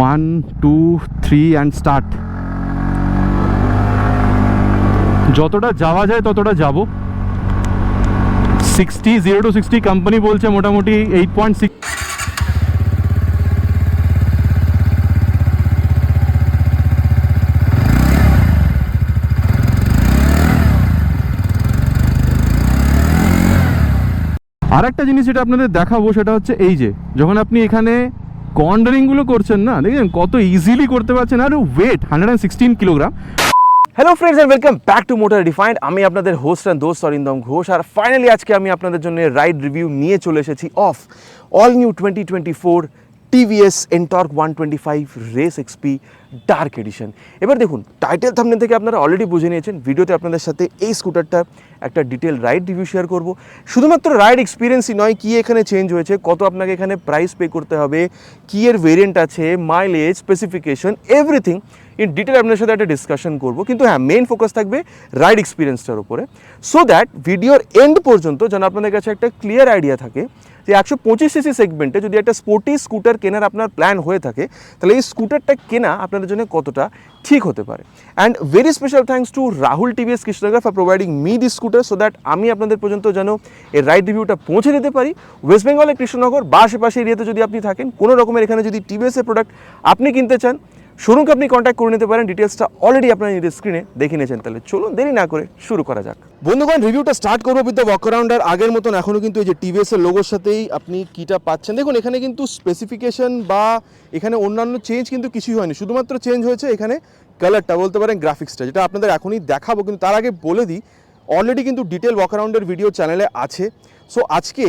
1 2 3 and start. যতটা যাওয়া যায় ততটা যাব। 60 0 to 60 কোম্পানি বলছে মোটামুটি 8.6। আর একটা জিনিস যেটা আপনাদের দেখাবো সেটা হচ্ছে এই যে যখন আপনি এখানে কর্নারিংগুলো করছেন না, দেখেন কত ইজিলি করতে পারছেন। আর weight 116 kilogram. Hello friends and welcome back to motor refined. আমি আপনাদের হোস্ট অ্যান্ড দোস্ত অরিন্দম ঘোষ। আর ফাইনালি আজকে আমি আপনাদের জন্য রাইড রিভিউ নিয়ে চলে এসেছি of all new 2024 TVS NTorq 125 race XP dark addition. এবার দেখুন, টাইটেল থাম্বনেল থেকে আপনারা অলরেডি বুঝে নিয়েছেন, ভিডিওতে আপনাদের সাথে এই স্কুটারটা একটা ডিটেল রাইড রিভিউ শেয়ার করব। শুধুমাত্র রাইড এক্সপিরিয়েন্সই নয়, কী এখানে চেঞ্জ হয়েছে, কত আপনাকে এখানে প্রাইস পে করতে হবে, কী এর ভেরিয়েন্ট আছে, mileage, specification, everything in detail আপনার সাথে একটা ডিসকাশন করবো। কিন্তু হ্যাঁ, মেইন ফোকাস থাকবে রাইড এক্সপিরিয়েন্সটার উপরে, সো দ্যাট ভিডিওর এন্ড পর্যন্ত যেন আপনাদের কাছে একটা ক্লিয়ার আইডিয়া থাকে যে 125 সিসি সেগমেন্টে যদি একটা স্পোর্টি স্কুটার কেনার আপনার প্ল্যান হয়ে থাকে, তাহলে এই স্কুটারটা কেনা আপনাদের জন্য কতটা ঠিক হতে পারে। And very special thanks to Rahul TVS Krishnanagar for providing me this scooter, so that আমি আপনাদের পর্যন্ত যেন এই রাইড রিভিউটা পৌঁছে দিতে পারি। ওয়েস্ট বেঙ্গলের কৃষ্ণনগর বা আশেপাশে এরিয়াতে যদি আপনি থাকেন, কোনো রকমের এখানে যদি টিভিএসের প্রোডাক্ট আপনি কিনতে চান, শোরুমকে আপনি কন্ট্যাক্ট করে নিতে পারেন। ডিটেলসটা অলরেডি আপনারা নিজের স্ক্রিনে দেখে নিয়েছেন। তাহলে চলুন দেরি না করে শুরু করা যাক। বন্ধুগণ, রিভিউটা স্টার্ট করবো উইথ দ্য ওয়াক অ্যারাউন্ড। আর আগের মতন এখনও কিন্তু এই যে টিভিএস এর লোগোর সাথেই আপনি কিটা পাচ্ছেন। দেখুন, এখানে কিন্তু স্পেসিফিকেশন বা এখানে অন্যান্য চেঞ্জ কিন্তু কিছুই হয়নি, শুধুমাত্র চেঞ্জ হয়েছে এখানে কালারটা, বলতে পারেন গ্রাফিক্সটা, যেটা আপনাদের এখনই দেখাবো। কিন্তু তার আগে বলে দিই, অলরেডি কিন্তু ডিটেল ওয়াক অ্যারাউন্ডের ভিডিও চ্যানেলে আছে। সো আজকে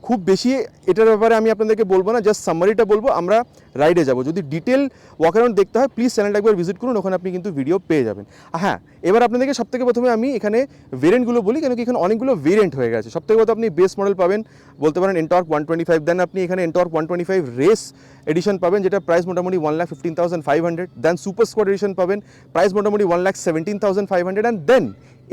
খুব বেশি এটার ব্যাপারে আমি আপনাদেরকে বলবো না, জাস্ট সামারিটা বলবো। আমরা রাইডে যাব, যদি ডিটেল ওয়াক অ্যারাউন্ড দেখতে হয় প্লিজ চ্যানেলটা একবার ভিজিট করুন, ওখানে আপনি কিন্তু ভিডিও পেয়ে যাবেন। হ্যাঁ, এবার আপনাদেরকে সবথেকে প্রথমে আমি এখানে ভেরিয়েন্টগুলো বলি, কেন কি এখানে অনেকগুলো ভেরিয়েন্ট হয়ে গেছে। সবথেকে প্রথমে আপনি বেস মডেল পাবেন, বলতে পারেন এনটর্ক 125। দেন আপনি এখানে এনটর্ক 125 রেস এডিশন পাবেন, যেটা প্রাইস মোটামুটি 1,15,500। দেন সুপার স্কোয়াড এডিশন পাবেন, প্রাইস মোটামুটি 1,17,500। অ্যান্ড দেন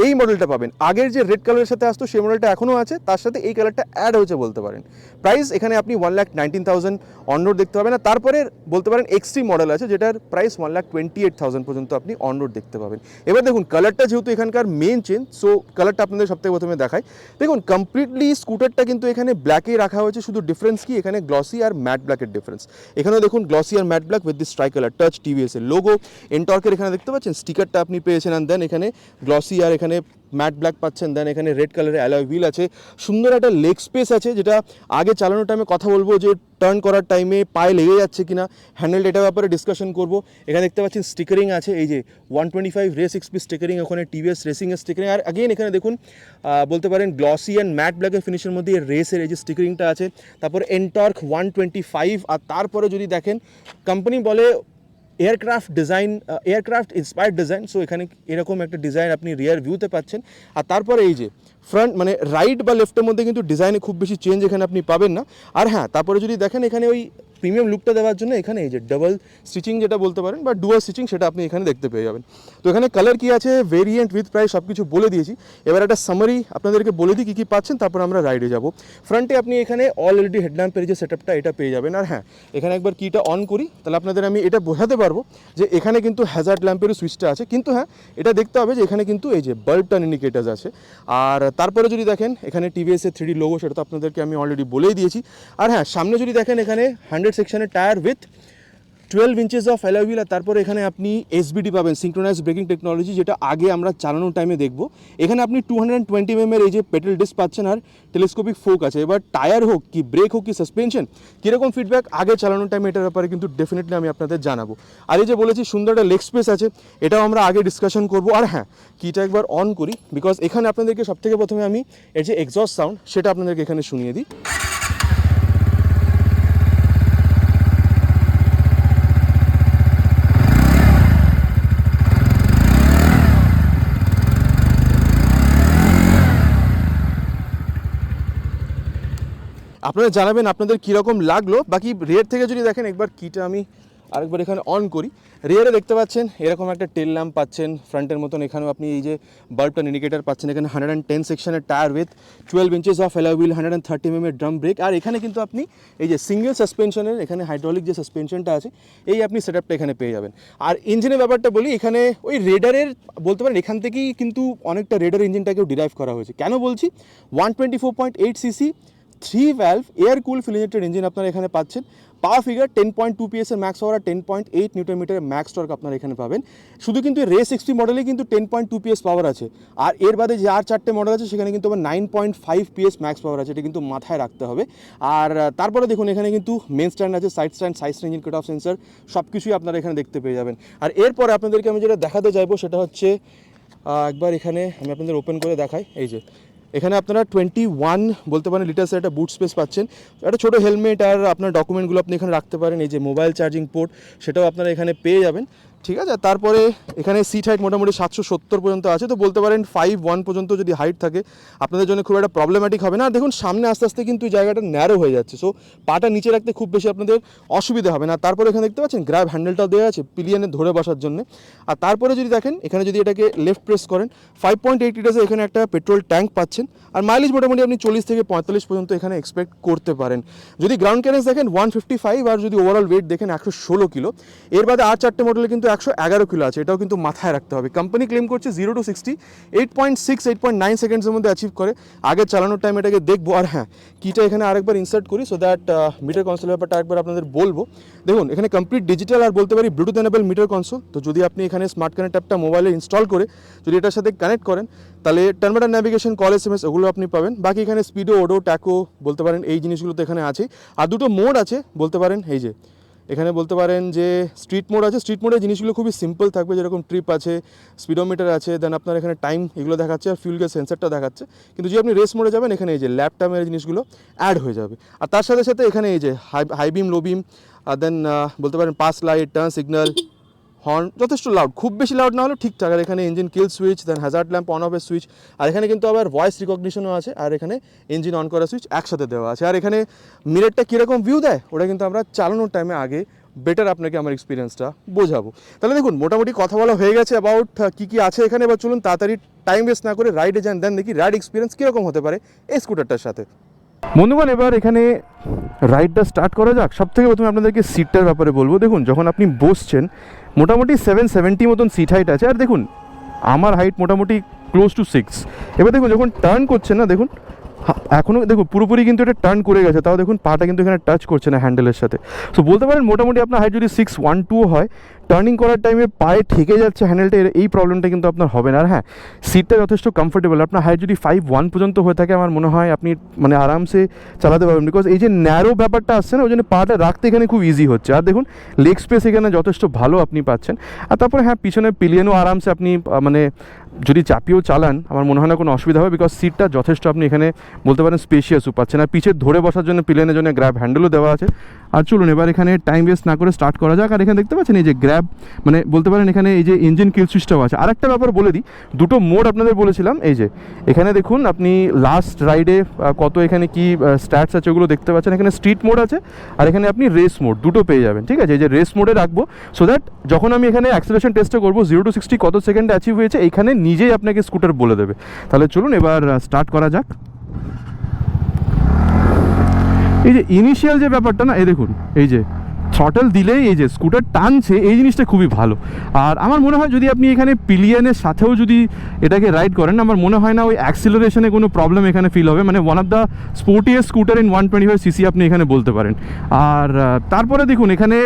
এই মডেলটা পাবেন, আগের যে রেড কালারের সাথে আসতো সেই মডেলটা এখনও আছে, তার সাথে এই কালারটা অ্যাড হয়েছে বলতে পারেন। প্রাইস এখানে আপনি 1,19,000 অনরোড দেখতে পাবেন। আর তারপরে বলতে পারেন এক্সট্রিম মডেল আছে, যেটার প্রাইস 1,28,000 পর্যন্ত আপনি অনরোড দেখতে পাবেন। এবার দেখুন, কালারটা যেহেতু এখানকার মেন চেঞ্জ, সো কালারটা আপনাদের সবথেকে প্রথমে দেখাই। দেখুন, কমপ্লিটলি স্কুটারটা কিন্তু এখানে ব্ল্যাকেই রাখা হয়েছে, শুধু ডিফারেন্স কি এখানে গ্লসি আর ম্যাট ব্ল্যাকের ডিফারেন্স। এখানেও দেখুন গ্লসি আর matte black with this tricolour touch TVS এর লোগো, এনটর্কের এখানে দেখতে পাচ্ছেন স্টিকারটা আপনি পেয়েছেন। অ্যান্ড দেন এখানে গ্লসি আর এখানে ম্যাট ব্ল্যাক পাচ্ছেন। দেন এখানে রেড কালারের অ্যালয় হুইল আছে, সুন্দর একটা লেগ স্পেস আছে, যেটা আগে চালানোর টাইমে কথা বলবো যে টার্ন করার টাইমে পায়ে লেগে যাচ্ছে কিনা, হ্যান্ডেল এটার ব্যাপারে ডিসকাশন করবো। এখানে দেখতে পাচ্ছেন স্টিকারিং আছে, এই যে 125 রেস এক্সপি স্টিকারিং, ওখানে টিভিএস রেসিংয়ের স্টিকারিং। আর আগেন এখানে দেখুন বলতে পারেন গ্লসি অ্যান্ড ম্যাট ব্ল্যাকের ফিনিশের মধ্যে রেসের এই যে স্টিকারিংটা আছে। তারপরে এনটর্ক 125। আর তারপরে যদি দেখেন, কোম্পানি বলে aircraft design, aircraft inspired design. So এখানে এরকম একটা ডিজাইন আপনি রিয়ার ভিউতে পাচ্ছেন। আর তারপরে এই যে ফ্রন্ট, মানে রাইট বা লেফটের মধ্যে কিন্তু ডিজাইনে খুব বেশি চেঞ্জ এখানে আপনি পাবেন না। আর হ্যাঁ, তারপরে যদি দেখেন এখানে ওই প্রিমিয়াম লুকটা দেওয়ার জন্য এখানে এই যে ডাবল স্টিচিং যেটা বলতে পারেন বা ডুয়াল স্টিচিং, সেটা আপনি এখানে দেখতে পেয়ে যাবেন। তো এখানে কালার কী আছে, ভেরিয়েন্ট, উইথ প্রাইস সব কিছু বলে দিয়েছি। এবার একটা সামারি আপনাদেরকে বলে দিই কী কী পাচ্ছেন, তারপর আমরা রাইডে যাব। ফ্রন্টে আপনি এখানে অলরেডি হেডল্যাম্পের যে সেটআপটা এটা পেয়ে যাবেন। আর হ্যাঁ, এখানে একবার কিটা অন করি, তাহলে আপনাদের আমি এটা বোঝাতে পারবো যে এখানে কিন্তু হ্যাজার্ড ল্যাম্পেরও সুইচটা আছে। কিন্তু হ্যাঁ, এটা দেখতে হবে যে এখানে কিন্তু এই যে বাল্ব টার্ন ইন্ডিকেটার্স আছে। আর তারপরে যদি দেখেন এখানে টিভিএসের 3D লোগো, সেটা তো আপনাদেরকে আমি অলরেডি বলেই দিয়েছি। আর হ্যাঁ, সামনে যদি দেখেন এখানে 100 সেকশনের tyre with 12 inches of alloy wheel. আর তারপরে এখানে আপনি এসবিডি পাবেন, সিঙ্ক্রোনাইজ ব্রেকিং টেকনোলজি, যেটা আগে আমরা চালানোর টাইমে দেখবো। এখানে আপনি 220 mm এই যে পেডাল ডিস্ক পাচ্ছেন, আর টেলিস্কোপিক ফোক আছে। এবার টায়ার হোক কি ব্রেক হোক কি সাসপেনশন, কীরকম ফিডব্যাক আগে চালানোর টাইমে, এটার ব্যাপারে কিন্তু ডেফিনেটলি আমি আপনাদের জানাবো। আর এই যে বলেছি সুন্দর একটা লেগ স্পেস আছে, এটাও আমরা আগে ডিসকাশন করবো। আর হ্যাঁ, কিটা একবার অন করি, বিকজ এখানে আপনাদেরকে সবথেকে প্রথমে আমি এর যে এক্সস্ট সাউন্ড সেটা আপনাদেরকে এখানে শুনিয়ে দিই। আপনারা জানাবেন আপনাদের কীরকম লাগলো। বাকি রেট থেকে যদি দেখেন, একবার কিটা আমি আরেকবার এখানে অন করি, রিয়ারে দেখতে পাচ্ছেন এরকম একটা টেল ল্যাম্প পাচ্ছেন, ফ্রন্টের মতন এখানেও আপনি এই যে বাল্বটা ইন্ডিকেটার পাচ্ছেন, এখানে 110 সেকশনের tyre with 12 inches of alloy wheel, 130 mm drum brake. আর এখানে কিন্তু আপনি এই যে সিঙ্গেল সাসপেনশনের এখানে হাইড্রোলিক যে সাসপেনশনটা আছে এই আপনি সেটআপটা এখানে পেয়ে যাবেন। আর ইঞ্জিনের ব্যাপারটা বলি, এখানে ওই রেডারের বলতে পারেন এখান থেকেই কিন্তু অনেকটা রেডার ইঞ্জিনটাকেও ডিরাইভ করা হয়েছে। কেন বলছি, 124.8 CC 3 valve air cool fuel injected engine আপনারা এখানে পাচ্ছেন। পাওয়ার ফিগার 10.2 PS এর ম্যাক্স পাওয়ার আর 10.8 নিউটন মিটারের ম্যাক্স টর্ক আপনারা এখানে পাবেন। শুধু কিন্তু রেস 60 মডেলে কিন্তু 10.2 PS পাওয়ার আছে, আর এর বাদে যে আর 4টে মডেল আছে সেখানে কিন্তু আবার 9.5 PS ম্যাক্স পাওয়ার আছে, এটা কিন্তু মাথায় রাখতে হবে। আর তারপরে দেখুন এখানে কিন্তু মেন স্ট্যান্ড আছে, side stand, engine cut off sensor, সব কিছুই আপনারা এখানে দেখতে পেয়ে যাবেন। আর এরপরে আপনাদেরকে আমি যেটা দেখাতে চাইবো সেটা হচ্ছে একবার এখানে আমি আপনাদের ওপেন করে দেখাই। এই যে এখানে আপনারা 21 বলতে পারেন লিটার্সের একটা বুট স্পেস পাচ্ছেন, একটা ছোটো হেলমেট আর আপনার ডকুমেন্টগুলো আপনি এখানে রাখতে পারেন। এই যে মোবাইল চার্জিং পোর্ট সেটাও আপনারা এখানে পেয়ে যাবেন, ঠিক আছে। তারপরে এখানে সিট হাইট মোটামুটি 770 পর্যন্ত আছে, তো বলতে পারেন 5'1" পর্যন্ত যদি হাইট থাকে আপনাদের জন্য খুব একটা প্রবলেম্যাটিক হবে না। আর দেখুন সামনে আস্তে আস্তে কিন্তু এই জায়গাটা ন্যারো হয়ে যাচ্ছে, সো পাটা নিচে রাখতে খুব বেশি আপনাদের অসুবিধা হবে না। তারপরে এখানে দেখতে পাচ্ছেন গ্র্যাব হ্যান্ডেলটাও দেওয়া আছে পিলিয়নে ধরে বসার জন্য। আর তারপরে যদি দেখেন এখানে যদি এটাকে লেফট প্রেস করেন 5.8 লিটার্সে এখানে একটা পেট্রোল ট্যাঙ্ক পাচ্ছেন। আর মাইলেজ মোটামুটি আপনি 40 থেকে 45 পর্যন্ত এখানে এক্সপেক্ট করতে পারেন। যদি গ্রাউন্ড ক্লিয়ারেন্স দেখেন 155, আর যদি ওভারঅল ওয়েট দেখেন 116 কিলো। এর বাদে আর 4টে মডেলে কিন্তু 111 কিলো আছে, এটাও কিন্তু মাথায় রাখতে হবে। কোম্পানি ক্লেম করছে 0 to 60 8.9 সেকেন্ডসের মধ্যে অ্যাচিভ করে। আগে চালানোর টাইম এটাকে দেখবো। আর হ্যাঁ, কিটা এখানে আরেকবার ইনসার্ট করি সো দ্যাট মিটার কনসোল ব্যাপারটা একবার আপনাদের বলবো। দেখুন এখানে কমপ্লিট ডিজিটাল আর বলতে পারি ব্লুটুথ এনেবল মিটার কনসোল। তো যদি আপনি এখানে স্মার্ট কানেক্ট অ্যাপটা মোবাইলে ইনস্টল করে যদি এটার সাথে কানেক্ট করেন তাহলে টার্মিনাল ন্যাভিগেশন, কল, SMS ওগুলো আপনি পাবেন। বাকি এখানে স্পিডো, ওডো, ট্যাকো বলতে পারেন এই জিনিসগুলো তো এখানে আছে। আর দুটো মোড আছে বলতে পারেন, এই যে এখানে বলতে পারেন যে স্ট্রিট মোড আছে। স্ট্রিট মোডের জিনিসগুলো খুবই সিম্পল থাকবে, যেরকম ট্রিপ আছে, স্পিডোমিটার আছে, দেন আপনার এখানে টাইম এগুলো দেখাচ্ছে আর ফিউল গ্যাস সেন্সারটা দেখাচ্ছে। কিন্তু যদি আপনি রেস মোডে যাবেন এখানে এই যে ল্যাপটপের জিনিসগুলো অ্যাড হয়ে যাবে। আর তার সাথে সাথে এখানে এই যে হাই বিম, লো বিম, আর দেন বলতে পারেন pass light, turn signal, horn যথেষ্ট লাউড, খুব বেশি লাউড না হলেও ঠিকঠাক। আর এখানে engine kill switch, then hazard lamp on অফের সুইচ, আর এখানে কিন্তু আবার ভয়েস রিকগনিশনও আছে, আর এখানে ইঞ্জিন অন করার সুইচ একসাথে দেওয়া আছে। আর এখানে মিররটা কীরকম ভিউ দেয় ওটা কিন্তু আমরা চালানোর টাইমে আগে বেটার আপনাকে আমার এক্সপিরিয়েন্সটা বোঝাবো। তাহলে দেখুন মোটামুটি কথা বলা হয়ে গেছে অ্যাবাউট কী কী আছে এখানে। এবার চলুন তাড়াতাড়ি টাইম ওয়েস্ট না করে রাইডে যান, দেন দেখি রাইড এক্সপিরিয়েন্স কীরকম হতে পারে এই স্কুটারটার সাথে। বন্ধুগণ এবার এখানে রাইডটা স্টার্ট করা যাক। সব থেকে প্রথমে আপনাদেরকে সিটটার ব্যাপারে বলবো। দেখুন যখন আপনি বসছেন মোটামুটি 770 মতন সিট হাইট আছে, আর দেখুন আমার হাইট মোটামুটি ক্লোজ টু 6। এবার দেখুন যখন টার্ন করছেন না, দেখুন এখনও দেখুন পুরোপুরি কিন্তু এটা টার্ন করে গেছে, তাও দেখুন পাটা কিন্তু এখানে টাচ করছে না হ্যান্ডেলের সাথে। সো বলতে পারেন মোটামুটি আপনার হাইট যদি 6'1" হয়, টার্নিং করার টাইমে পায়ে ঠেকে যাচ্ছে হ্যান্ডেলটা, এই প্রবলেমটা কিন্তু আপনার হবে না। আর হ্যাঁ, সিটটা যথেষ্ট কমফোর্টেবল। আপনার হাইট যদি 5'1" পর্যন্ত হয়ে থাকে আমার মনে হয় আপনি মানে আরামসে চালাতে পারবেন, বিকজ এই যে ন্যারো ব্যাপারটা আসছে না, ওই জন্য পাটা রাখতে এখানে খুব ইজি হচ্ছে। আর দেখুন লেগ স্পেস এখানে যথেষ্ট ভালো আপনি পাচ্ছেন। আর তারপরে হ্যাঁ, পিছনে পিলিয়নও আরামসে আপনি মানে যদি চাপিয়েও চালান আমার মনে হয় না কোনো অসুবিধা হবে, বিকজ সিটটা যথেষ্ট আপনি এখানে বলতে পারেন স্পেশিয়াসও পাচ্ছেন। আর পিছে ধরে বসার জন্য পিলিয়নের জন্য গ্র্যাব হ্যান্ডেলও দেওয়া আছে। আর চলুন এবার এখানে টাইম ওয়েস্ট না করে স্টার্ট করা যাক। আর এখানে দেখতে পাচ্ছেন এই যে গ্র্যাব মানে বলতে পারেন এখানে এই যে ইঞ্জিন কিল সুইচটাও আছে। আর একটা ব্যাপার বলে দিই, দুটো মোড আপনাদের বলেছিলাম, এই যে এখানে দেখুন আপনি লাস্ট রাইডে কত এখানে কি স্ট্যাটস আছে ওগুলো দেখতে পাচ্ছেন। এখানে স্ট্রিট মোড আছে আর এখানে আপনি রেস মোড দুটো পেয়ে যাবেন, ঠিক আছে। এই যে রেস মোডে রাখবো সো দ্যাট যখন আমি এখানে অ্যাক্সেলারেশন টেস্টটা করবো 0 to 60 কত সেকেন্ডে অ্যাচিভ হয়েছে এইখানে নিজেই আপনাকে স্কুটার বলে দেবে। তাহলে চলুন এবার স্টার্ট করা যাক। এই যে ইনিশিয়াল যে ব্যাপারটা না, এই দেখুন এই যে থ্রটল দিলেই এই যে স্কুটার টানছে, এই জিনিসটা খুবই ভালো। আর আমার মনে হয় যদি আপনি এখানে পিলিয়নের সাথেও যদি এটাকে রাইড করেন, আমার মনে হয় না ওই অ্যাক্সিলারেশনে কোনো প্রবলেম এখানে ফিল হবে। মানে one of the sportiest scooter in 125 CC আপনি এখানে বলতে পারেন। আর তারপরে দেখুন এখানে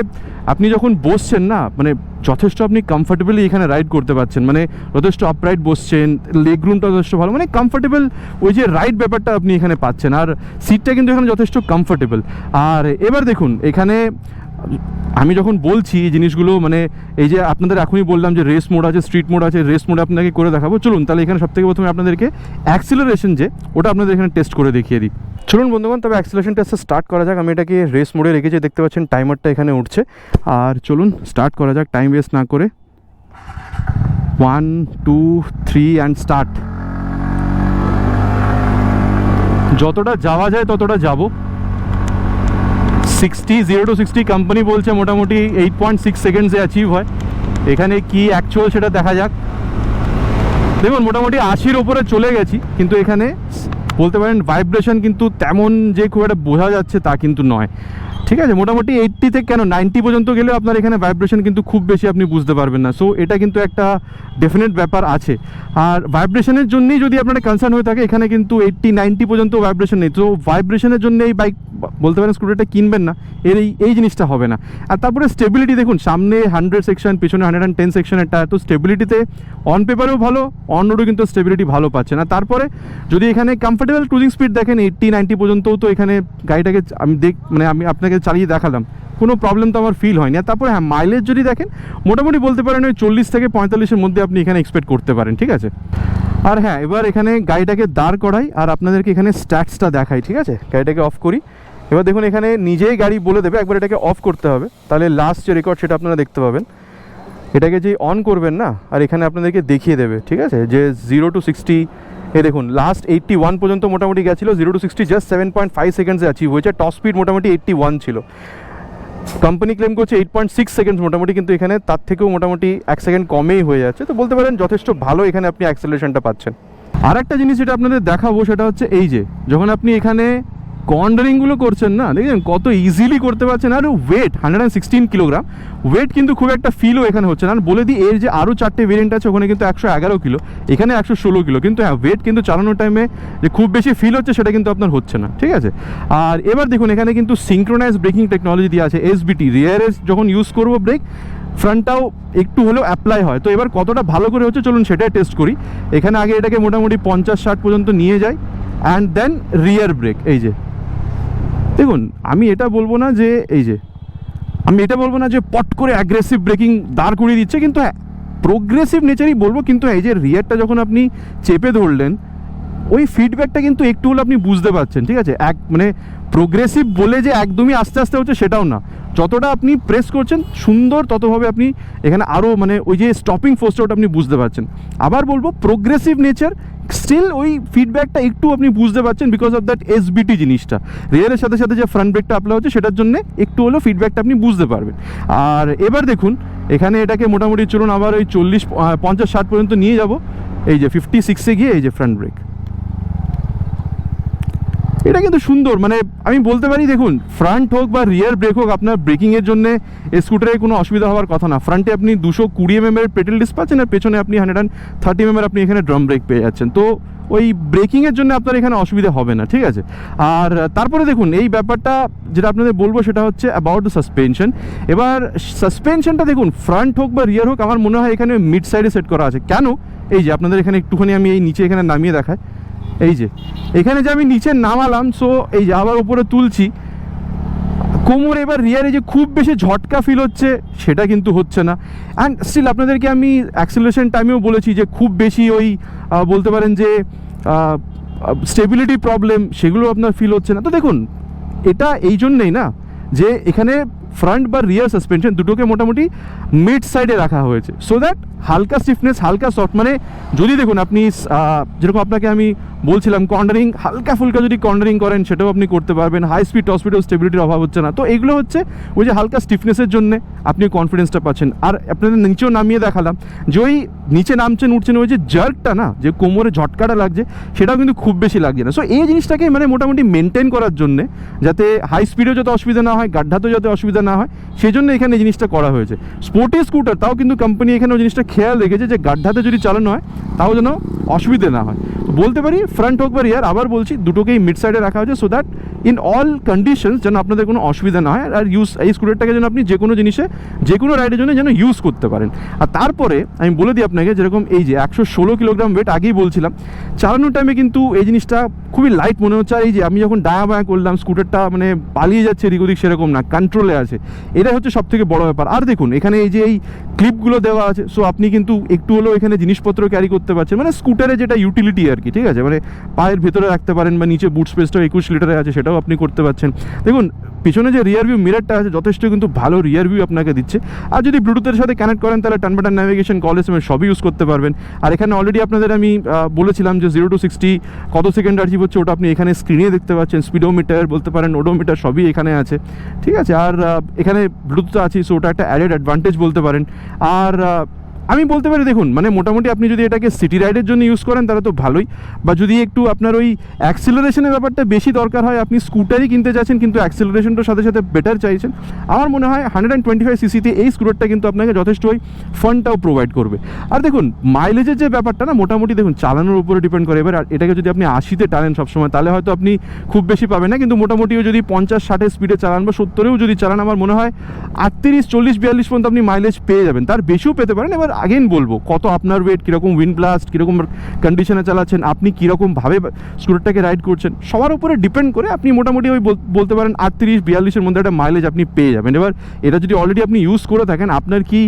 আপনি যখন বসছেন না, মানে যথেষ্ট আপনি কমফর্টেবলি এখানে রাইড করতে পারছেন, মানে যথেষ্ট আপরাইট বসছেন, লেগ রুমটা যথেষ্ট ভালো, মানে কমফর্টেবল ওই যে রাইড ব্যাপারটা আপনি এখানে পাচ্ছেন। আর সিটটা কিন্তু এখানে যথেষ্ট কমফর্টেবল। আর এবার দেখুন এখানে আমি যখন বলছি এই জিনিসগুলো, মানে এই যে আপনাদের এখনই বললাম যে রেস মোড আছে, স্ট্রিট মোড আছে, রেস মোড আপনাকে করে দেখাবো। চলুন তাহলে এখানে সবথেকে প্রথমে আপনাদেরকে অ্যাক্সিলারেশন যে ওটা আপনাদের এখানে টেস্ট করে দেখিয়ে দিই। চলুন বন্ধুগণ তবে অ্যাক্সিলারেশন টেস্টটা স্টার্ট করা যাক। আমি এটাকে রেস মোডে রেখেছি, দেখতে পাচ্ছেন টাইমারটা এখানে উঠছে। আর চলুন স্টার্ট করা যাক টাইম ওয়েস্ট না করে। 1 2 3 অ্যান্ড স্টার্ট। যতটা যাওয়া যায় ততটা যাব। 0 to 60 কোম্পানি বলছে মোটামুটি 8.6 সেকেন্ডসে অ্যাচিভ হয়। এখানে কি অ্যাকচুয়াল সেটা দেখা যাক। দেখুন মোটামুটি 80-র ওপরে চলে গেছি, কিন্তু এখানে বলতে পারেন ভাইব্রেশন কিন্তু তেমন যে খুব একটা বোঝা যাচ্ছে তা কিন্তু নয়। ঠিক আছে, মোটামুটি 80 থেকে কেন 90 পর্যন্ত গেলেও আপনার এখানে ভাইব্রেশন কিন্তু খুব বেশি আপনি বুঝতে পারবেন না। সো এটা কিন্তু একটা ডেফিনেট ব্যাপার আছে। আর ভাইব্রেশনের জন্যই যদি আপনারা কনসার্ন হয়ে থাকে, এখানে কিন্তু 80-90 পর্যন্ত ভাইব্রেশন নেই। তো ভাইব্রেশনের জন্য এই বাইক বলতে পারেন স্কুটারটা কিনবেন না, এই জিনিসটা হবে না। আর তারপরে স্টেবিলিটি দেখুন, সামনে 100 সেকশন, পিছনে 110 সেকশনের টায়ার, তো স্টেবিলিটিতে অন পেপারেও ভালো, অন রোডও কিন্তু স্টেবিলিটি ভালো পাচ্ছেন। আর তারপরে যদি এখানে কমফোর্টেবল ক্রুজিং স্পিড দেখেন 80-90 পর্যন্তও, তো এখানে গাড়িটাকে আমি আপনাকে চালিয়ে দেখালাম, কোনো প্রবলেম তো আমার ফিল হয়নি। আর তারপরে হ্যাঁ, মাইলেজ যদি দেখেন মোটামুটি বলতে পারেন ওই 40 থেকে 45-এর মধ্যে আপনি এখানে এক্সপেক্ট করতে পারেন। ঠিক আছে, আর হ্যাঁ, এবার এখানে গাড়িটাকে দাঁড় করাই আর আপনাদেরকে এখানে স্ট্যাটসটা দেখাই। ঠিক আছে, গাড়িটাকে অফ করি। এবার দেখুন এখানে নিজেই গাড়ি বলে দেবে একবার এটাকে অফ করতে হবে, তাহলে লাস্ট যে রেকর্ড সেটা আপনারা দেখতে পাবেন। এটাকে যে অন করবেন না, আর এখানে আপনাদেরকে দেখিয়ে দেবে। ঠিক আছে, যে 0 to 60 দেখুন লাস্ট 81 পর্যন্ত মোটামুটি গেছিলো। 0 to 60 জাস্ট 7.5 সেকেন্ডসে অ্যাচিভ হয়েছে। টপ স্পিড মোটামুটি 81 ছিল। কোম্পানি ক্লেম করছে 8.6 সেকেন্ডস মোটামুটি, কিন্তু এখানে তার থেকেও মোটামুটি 1 সেকেন্ড কমেই হয়ে যাচ্ছে। তো বলতে পারেন যথেষ্ট ভালো এখানে আপনি অ্যাক্সেলারেশনটা পাচ্ছেন। আর একটা জিনিস যেটা আপনাদের দেখাবো সেটা হচ্ছে এই যে যখন আপনি এখানে কর্নারিংগুলো করছেন না, দেখছেন কত ইজিলি করতে পারছেন। আর ওয়েট 116 কিলোগ্রাম ওয়েট কিন্তু খুব একটা ফিলও এখানে হচ্ছে না। আর বলে দিই এর যে আরও 4টে ভেরিয়েন্ট আছে, ওখানে কিন্তু 111 কিলো, এখানে 116 কিলো, কিন্তু হ্যাঁ ওয়েট কিন্তু চালানোর টাইমে যে খুব বেশি ফিল হচ্ছে সেটা কিন্তু আপনার হচ্ছে না। ঠিক আছে, আর এবার দেখুন এখানে কিন্তু সিঙ্ক্রোনাইজ ব্রেকিং টেকনোলজি দিয়ে আছে, এসবিটি। রিয়ারে যখন ইউজ করবো ব্রেক, ফ্রন্টটাও একটু হলেও অ্যাপ্লাই হয়। তো এবার কতটা ভালো করে হচ্ছে চলুন সেটাই টেস্ট করি। এখানে আগে এটাকে মোটামুটি 50-60 পর্যন্ত নিয়ে যাই, অ্যান্ড দেন রিয়ার ব্রেক। এই যে দেখুন, আমি এটা বলবো না যে পট করে অ্যাগ্রেসিভ ব্রেকিং দাঁড় করিয়ে দিচ্ছে, কিন্তু হ্যাঁ প্রোগ্রেসিভ নেচারই বলবো। কিন্তু এই যে রিয়ারটা যখন আপনি চেপে ধরলেন, ওই ফিডব্যাকটা কিন্তু একটু হলে আপনি বুঝতে পারছেন। ঠিক আছে, মানে প্রোগ্রেসিভ বলে যে একদমই আস্তে আস্তে হচ্ছে সেটাও না, যতটা আপনি প্রেস করছেন সুন্দর ততভাবে আপনি এখানে আরও মানে ওই যে স্টপিং ফোর্সটা ওটা আপনি বুঝতে পারছেন। আবার বলবো প্রোগ্রেসিভ নেচার, স্টিল ওই ফিডব্যাকটা একটু আপনি বুঝতে পারছেন বিকজ অফ দ্যাট এসবিটি জিনিসটা। রিয়ারের সাথে সাথে যে ফ্রন্ট ব্রেকটা অ্যাপ্লাই হচ্ছে সেটার জন্য একটু হলেও ফিডব্যাকটা আপনি বুঝতে পারবেন। আর এবার দেখুন এখানে এটাকে মোটামুটি চলুন আবার ওই 40-50-60 পর্যন্ত নিয়ে যাব। এই যে 56-এ গিয়ে এই যে ফ্রন্ট ব্রেক, এটা কিন্তু সুন্দর। মানে আমি বলতে পারি দেখুন, ফ্রন্ট হোক বা রিয়ার ব্রেক হোক, আপনার ব্রেকিংয়ের জন্য স্কুটারে কোনো অসুবিধা হওয়ার কথা না। ফ্রন্টে আপনি 220 mm পেডেল ডিস্ক পাচ্ছেন, আর পেছনে আপনি 130 mm আপনি এখানে ড্রাম ব্রেক পেয়ে যাচ্ছেন। তো ওই ব্রেকিংয়ের জন্য আপনার এখানে অসুবিধা হবে না। ঠিক আছে, আর তারপরে দেখুন এই ব্যাপারটা যেটা আপনাদের বলবো সেটা হচ্ছে অ্যাবাউট দ্য সাসপেনশন। এবার সাসপেনশনটা দেখুন, ফ্রন্ট হোক বা রিয়ার হোক, আমার মনে হয় এখানে মিড সাইডে সেট করা আছে। কেন? এই যে আপনাদের এখানে একটুখানি আমি এই নিচে এখানে নামিয়ে দেখাই। এই যে এখানে যে আমি নিচে নামালাম, সো এই যে আবার উপরে তুলছি, কোমর এবার রিয়ারে যে খুব বেশি ঝটকা ফিল হচ্ছে সেটা কিন্তু হচ্ছে না। অ্যান্ড স্টিল আপনাদেরকে আমি অ্যাক্সেলারেশন টাইমেও বলেছি যে খুব বেশি ওই বলতে পারেন যে স্টেবিলিটি প্রবলেম সেগুলো আপনার ফিল হচ্ছে না। তো দেখুন এটা এই জন্যেই না যে এখানে ফ্রন্ট বা রিয়ার সাসপেনশন দুটোকে মোটামুটি মিড সাইডে রাখা হয়েছে, সো দ্যাট হালকা স্টিফনেস হালকা সফট, মানে যদি দেখুন আপনি যেরকম আপনাকে আমি বলছিলাম কর্নারিং হালকা ফুলকা যদি কর্নারিং করেন সেটাও আপনি করতে পারবেন। হাই স্পিড টপ স্পিডেও স্টেবিলিটির অভাব হচ্ছে না। তো এগুলো হচ্ছে ওই যে হালকা স্টিফনেসের জন্য আপনি কনফিডেন্সটা পাচ্ছেন। আর আপনাদের নিচেও নামিয়ে দেখালাম যে ওই নিচে নামছেন উঠছেন, ওই যে জার্কটা না, যে কোমরে ঝটকাটা লাগছে সেটাও কিন্তু খুব বেশি লাগছে না। সো এই জিনিসটাকে মানে মোটামুটি মেনটেন করার জন্যে, যাতে হাই স্পিডেও যাতে অসুবিধা না হয়, গাড্ডাতেও যাতে অসুবিধা না হয়, সেই জন্য এখানে এই জিনিসটা করা হয়েছে। স্পোর্টি স্কুটার তাও কিন্তু কোম্পানি এখানে ওই জিনিসটা খেয়াল রেখেছে যে গাড্ডাতে যদি চালানো হয় তাও যেন অসুবিধে না হয়। তো বলতে পারি ফ্রন্ট হোক বা রিয়ার, আবার বলছি দুটোকেই মিড সাইডে রাখা হয়েছে, so that in all conditions যেন আপনাদের কোনো অসুবিধা না হয়। আর এই স্কুটারটাকে যেন আপনি যে কোনো জিনিসে যে কোনো রাইডের জন্য যেন ইউজ করতে পারেন। আর তারপরে আমি বলে দিই আপনাকে, যেরকম এই যে 116 কিলোগ্রাম ওয়েট আগেই বলছিলাম, চালানোর টাইমে কিন্তু এই জিনিসটা খুবই লাইট মনে হচ্ছে। আর এই যে আমি যখন ডায়া বায়া করলাম, স্কুটারটা মানে পালিয়ে যাচ্ছে এদিক ওদিক সেরকম না, কন্ট্রোলে আছে, এটা হচ্ছে সব থেকে বড় ব্যাপার। আর দেখুন এখানে এই যে এই ক্লিপগুলো দেওয়া আছে, সো আপনি কিন্তু একটু হলেও এখানে জিনিসপত্র ক্যারি করতে পারছেন, মানে স্কুটারে যেটা ইউটিলিটি আর কি। কি, ঠিক আছে, মানে পায়ের ভেতরে রাখতে পারেন বা নিচে বুট স্পেসটাও 21 লিটারে আছে, সেটাও আপনি করতে পারছেন। দেখুন পিছনে যে রিয়ার ভিউ মিররটা আছে যথেষ্ট কিন্তু ভালো রিয়ার ভিউ আপনাকে দিচ্ছে। আর যদি ব্লুটুথের সাথে কানেক্ট করেন তাহলে turn button navigation, call SMS সবই ইউজ করতে পারবেন। আর এখানে অলরেডি আপনাদের আমি বলেছিলাম যে 0 to 60 কত সেকেন্ড অ্যাচিভ হচ্ছে ওটা আপনি এখানে স্ক্রিনে দেখতে পাচ্ছেন। স্পিডোমিটার বলতে পারেন, ওডোমিটার সবই এখানে আছে, ঠিক আছে। আর এখানে ব্লুটুথ আছে, সো ওটা একটা অ্যাডেড অ্যাডভান্টেজ বলতে পারেন। আর আমি বলতে পারি দেখুন, মানে মোটামুটি আপনি যদি এটাকে সিটি রাইডের জন্য ইউজ করেন তাহলে তো ভালোই, বা যদি একটু আপনার ওই অ্যাক্সিলারেশনের ব্যাপারটা বেশি দরকার হয়, আপনি স্কুটারই কিনতে চাচ্ছেন কিন্তু অ্যাক্সিলারেশনটার সাথে সাথে বেটার চাইছেন, আমার মনে হয় 125 সিসিতে এই স্কুটারটা কিন্তু আপনাকে যথেষ্ট ওই ফানটাও প্রোভাইড করবে। আর দেখুন মাইলেজের যে ব্যাপারটা না, মোটামুটি দেখুন চালানোর উপরে ডিপেন্ড করে। এবার এটাকে যদি আপনি 80তে টানেন সবসময় তাহলে হয়তো আপনি খুব বেশি পাবেন না, কিন্তু মোটামুটিও যদি 50-60 স্পিডে চালান বা 70-এও যদি চালান, আমার মনে হয় 38, 40, 42 পর্যন্ত আপনি মাইলেজ পেয়ে যাবেন, তার বেশিও পেতে পারেন। এবার আগেন বলবো কত আপনার ওয়েট, কীরকম উইন্ড ব্লাস্ট, কীরকম কন্ডিশনে চালাচ্ছেন, আপনি কীরকমভাবে স্কুটারটাকে রাইড করছেন, সবার উপরে ডিপেন্ড করে আপনি মোটামুটি ওই বলতে পারেন 38-42-এর মধ্যে একটা মাইলেজ আপনি পেয়ে যাবেন। এবার এটা যদি অলরেডি আপনি ইউজ করে থাকেন, আপনার কি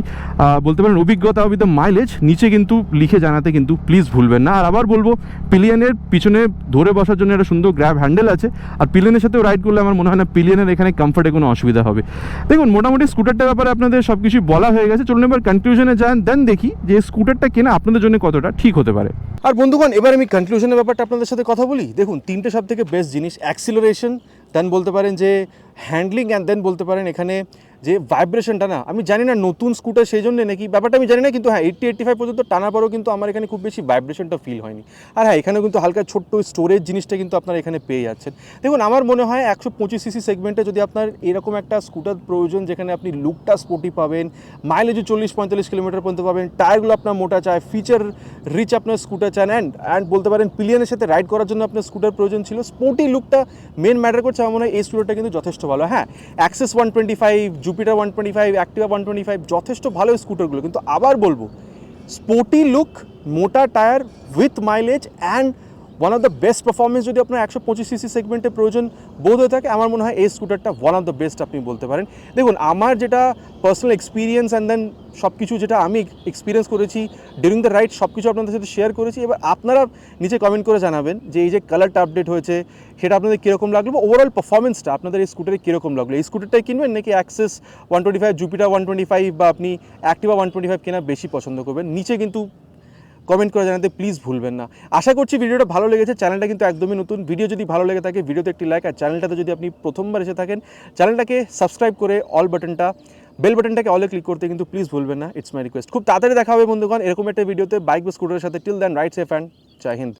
বলতে পারেন অভিজ্ঞতা উইথ দ্য মাইলেজ, নিচে কিন্তু লিখে জানাতে কিন্তু প্লিজ ভুলবেন না। আর আবার বলবো পিলিয়নের পিছনে ধরে বসার জন্য একটা সুন্দর গ্র্যাব হ্যান্ডেল আছে, আর পিলিয়নের সাথেও রাইড করলে আমার মনে হয় না পিলিয়নের এখানে কমফর্টে কোনো অসুবিধা হবে। দেখুন মোটামুটি স্কুটারটার ব্যাপারে আপনাদের সব কিছুই বলা হয়ে গেছে, চলুন এবার কনক্লুশনে যান, দেন দেখি যে স্কুটারটা কেনা আপনাদের জন্য কতটা ঠিক হতে পারে। আর বন্ধুগণ এবার আমি কনক্লুশনের ব্যাপারটা আপনাদের সাথে কথা বলি। দেখুন তিনটে সব থেকে বেস্ট জিনিস, অ্যাক্সিলারেশন, দেন বলতে পারেন যে হ্যান্ডলিং, অ্যান্ড দেন বলতে পারেন এখানে যে ভাইব্রেশনটা, না আমি জানি না নতুন স্কুটার সেই জন্য নাকি ব্যাপারটা আমি জানি না, কিন্তু হ্যাঁ 80-85 পর্যন্ত টানার পরেও কিন্তু আমার এখানে খুব বেশি ভাইব্রেশনটা ফিল হয়নি। আর হ্যাঁ এখানেও কিন্তু হালকা ছোট্ট স্টোরেজ জিনিসটা কিন্তু আপনারা এখানে পেয়ে যাচ্ছেন। দেখুন আমার মনে হয় 125 সিসি সেগমেন্টে যদি আপনার এরকম একটা স্কুটার প্রয়োজন যেখানে আপনি লুকটা স্পোর্টি পাবেন, মাইলেজও 40-45 কিলোমিটার পর্যন্ত পাবেন, টায়ারগুলো আপনার মোটা চায়, ফিচার রিচ আপনার স্কুটার চান, অ্যান্ড বলতে পারেন পিলিয়নের সাথে রাইড করার জন্য আপনার স্কুটার প্রয়োজন ছিল, স্পোর্টি লুকটা মেন ম্যাটার করছে, আমার মনে হয় এই স্কুটারটা কিন্তু যথেষ্ট ভালো। হ্যাঁ অ্যাক্সেস 125, জুপিটার 125, অ্যাক্টিভা 125 যথেষ্ট ভালো স্কুটারগুলো, কিন্তু আবার বলবো স্পোর্টি লুক, মোটা tyre with mileage and one of the best performance যদি আপনার 125 সিসি সেগমেন্টে প্রয়োজন বোধ হয়ে থাকে, আমার মনে হয় এই স্কুটারটা ওয়ান অফ দ্য বেস্ট আপনি বলতে পারেন। দেখুন আমার যেটা পার্সোনাল এক্সপিরিয়েন্স অ্যান্ড দেন সব কিছু যেটা আমি এক্সপিরিয়েন্স করেছি ডিউরিং দ্য রাইড, সব কিছু আপনাদের সাথে শেয়ার করেছি। এবার আপনারা নিচে কমেন্ট করে জানাবেন যে এই যে কালারটা আপডেট হয়েছে সেটা আপনাদের কীরকম লাগলো, বা ওভারঅল পারফরমেন্সটা আপনাদের এই স্কুটারে কীরকম লাগলো। এই স্কুটারটাই কিনবেন নাকি অ্যাক্সেস 125, জুপিটার 125 বা আপনি অ্যাক্টিভা 125 কেনা বেশি পছন্দ করবেন, নিচে কিন্তু কমেন্ট করে জানাতে প্লিজ ভুলবেন না। আশা করছি ভিডিওটা ভালো লেগেছে। চ্যানেলটা কিন্তু একদমই নতুন, ভিডিও যদি ভালো লেগে থাকে ভিডিওতে একটি লাইক, আর চ্যানেলটাতে যদি আপনি প্রথমবার এসে থাকেন চ্যানেলটাকে সাবস্ক্রাইব করে বেল বাটনটাকে অলে ক্লিক করতে কিন্তু প্লিজ ভুলবেন না, ইটস মাই রিকোয়েস্ট। খুব তাড়াতাড়ি দেখা হবে বন্ধুগণ এরকম একটা ভিডিওতে বাইক বা স্কুটারের সাথে। Till then ride safe and জয় হিন্দ।